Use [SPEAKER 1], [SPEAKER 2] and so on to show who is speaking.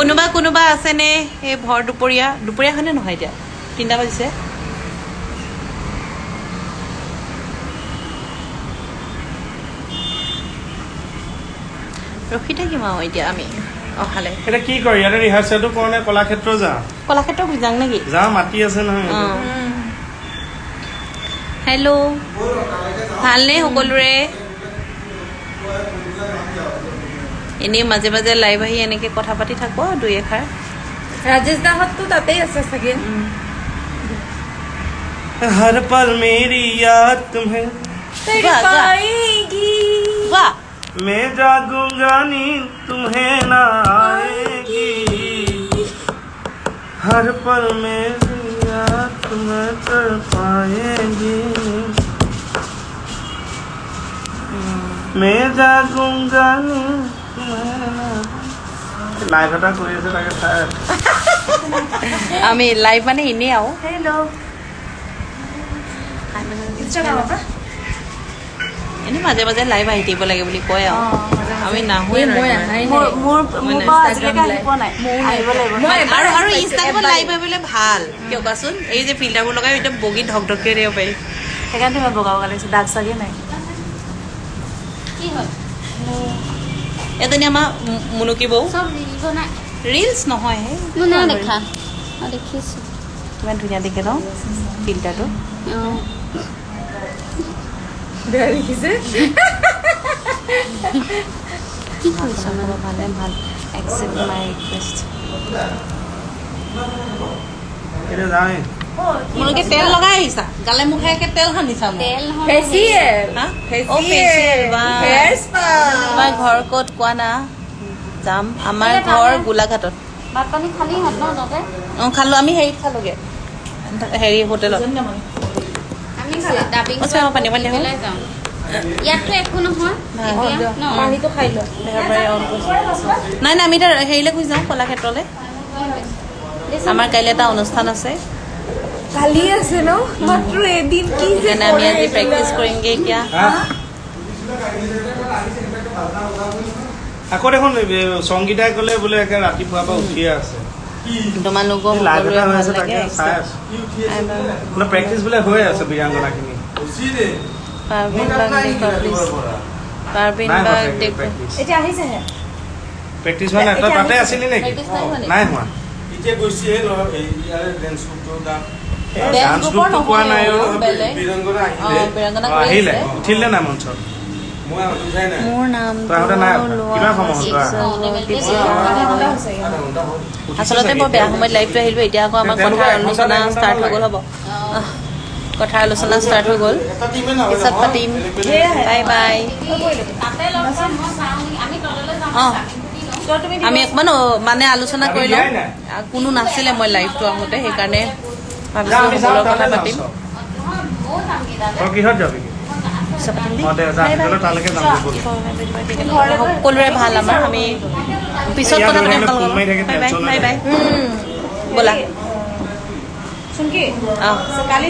[SPEAKER 1] কোনোবা আছেনে এই ভৰ দুপৰীয়াখনে নহয় এতিয়া 3টা বাজিছে ৰখি থাকিম আৰু এতিয়া আমি অহালে
[SPEAKER 2] এটা কি কৰি ইয়াতে ৰিহাৰ্চেলটো কৰোনে কলাক্ষেত্ৰ
[SPEAKER 1] যাওঁ নেকি
[SPEAKER 2] যা মাতি আছে নহয়
[SPEAKER 1] হেল্ল' ভালনে সকলোৰে এনেই মাজে মাজে লাইভ আহি এনেকে কথা পাতি থাকো দুই এষাৰ
[SPEAKER 3] राजेश दाहत ताते আছে सगे
[SPEAKER 2] हर पल मेरी याद तुम्हें
[SPEAKER 3] पाएगी
[SPEAKER 1] वाह
[SPEAKER 2] मैं जागूंगा नींद तुम्हें ना आएगी हर पल मेरी याद तुम्हें कर पाएगी मैं जागूंगा नींद तुम्हें ना लाइव এটা কৰি আছে তাকে চাই
[SPEAKER 1] আমি লাইভ মানে ইনে আও
[SPEAKER 3] हेलो इंस्टाग्राम पर
[SPEAKER 1] এনে মাজে মাজে লাইভ আহি থাকিব লাগে বুলি কয় আৰু আমি নাহুৱে
[SPEAKER 3] মোৰ আজিলৈকে আহি পোৱা নাই আহিব লাগিব
[SPEAKER 1] আৰু ইনষ্টাগ্ৰামত লাইভ আহিবলে ভাল কিয় কোৱাচোন এই যে ফিল্টাৰবোৰ লগাই একদম বগী ঢকঢককে দিব পাৰি
[SPEAKER 3] সেইকাৰণে মই বগাব লাগিছে দাগ চাগে নাই
[SPEAKER 4] কি হয়
[SPEAKER 1] এজনী আমাৰ মুনুকি বৌ
[SPEAKER 4] সব ৰিল বনাই
[SPEAKER 1] ৰিলছ নহয় হে
[SPEAKER 4] মই না দেখা দেখিছো
[SPEAKER 1] কিমান ধুনীয়া দেখে ন ফিল্টাৰটো
[SPEAKER 3] বেয়া দেখিছে
[SPEAKER 4] কি কৰিছ মানে
[SPEAKER 1] ভালে ভাল একচেপ্ট মাই ৰিকুৱেষ্ট
[SPEAKER 2] এটা যাই
[SPEAKER 1] মুনুকি তেল লগাই আহিছা গালে মুখে একে তেল সানিছা মোক
[SPEAKER 4] তেল নহয়
[SPEAKER 3] ফেচিয়েল
[SPEAKER 1] হা
[SPEAKER 3] ফেচিয়েল হেয়াৰ স্পা
[SPEAKER 1] আমাৰ ঘৰ ক'ত কোৱা না যাম আমাৰ ঘৰ গোলাঘাটত
[SPEAKER 4] ভাত পানী খালি হাত ন ততে
[SPEAKER 1] খালো আমি হেৰিত খালোগে হেৰি হোটেলত
[SPEAKER 4] আমি ডাবিং
[SPEAKER 1] অ চাহ পানী পানী
[SPEAKER 4] পেলাই যাওঁ ইয়াততো একো নহয় এতিয়া ন
[SPEAKER 3] পানীটো খাই ল
[SPEAKER 1] নাই নাই আমি এতিয়া হেৰিলৈ গুচি যাওঁ কলাক্ষেত্ৰলৈ আমাৰ কাইলৈ এটা অনুষ্ঠান আছে
[SPEAKER 3] কালি আছে ন মাত্ৰ এদিন কি যে
[SPEAKER 1] সেইকাৰণে আমি আজি প্ৰেক্টিচ কৰিমগে এতিয়া
[SPEAKER 2] আকৌ দেখোন সংগীতাই ক'লে বোলে একে ৰাতিপুৱাৰ পৰা উঠিয়ে আছে
[SPEAKER 1] তোমালোকক
[SPEAKER 2] লাইভ এটা হৈ
[SPEAKER 1] ভাল
[SPEAKER 2] আছে
[SPEAKER 1] লাগে
[SPEAKER 2] তাকে চাই আছো মানে প্ৰেক্টিচ বোলে হৈ আছে বিৰাংগনাখিনি
[SPEAKER 1] পাৰ্বিন
[SPEAKER 2] নাই
[SPEAKER 1] বা
[SPEAKER 3] এতিয়া আহিছেহে
[SPEAKER 2] প্ৰেক্টিচ হোৱা নাই তই তাতে আছিলি নেকি নাই হোৱা
[SPEAKER 5] এতিয়া গৈছে ইয়াৰে ডেন্স গ্ৰুপটোৰ তাত
[SPEAKER 2] ডান্স গ্ৰুপটো পোৱা নাই
[SPEAKER 5] বীৰংগনা আহিলে
[SPEAKER 2] আহিলে উঠিলে নাই মঞ্চত
[SPEAKER 5] মই উঠাই নাই
[SPEAKER 1] মোৰ নাম
[SPEAKER 2] তই আহোঁতে নাই কিমান সময় হ'ল
[SPEAKER 1] আচলতে বৰ বেয়া সময়ত লাইভটো আহিলো এতিয়া আকৌ আমাৰ কথাৰ আলোচনা ষ্টাৰ্ট হৈ গ'ল হ'ব কথাৰ আলোচনা ষ্টাৰ্ট হৈ গ'ল পিছত পাতিম বাই বাই
[SPEAKER 4] তাতে লগ পাম মই চাওঁ আমি তললৈ যাম
[SPEAKER 1] অঁ আমি অকণমান মানে আলোচনা কৰি লওঁ কোনো নাছিলে মই লাইভটো আহোঁতে সেইকাৰণে ভাবিছোঁ সকলোৰ কথা পাতিম
[SPEAKER 2] তই কিহত যাবি
[SPEAKER 1] পিছত পাতিম দেই
[SPEAKER 2] অঁ দে যা তেতিয়াহ'লে তালৈকে যাম
[SPEAKER 1] সকলোৰে ভাল আমাৰ আমি পিছত কথা পাতিম বাই বাই বাই বাই ব'লা
[SPEAKER 3] চুনকি
[SPEAKER 1] অঁ
[SPEAKER 3] কালি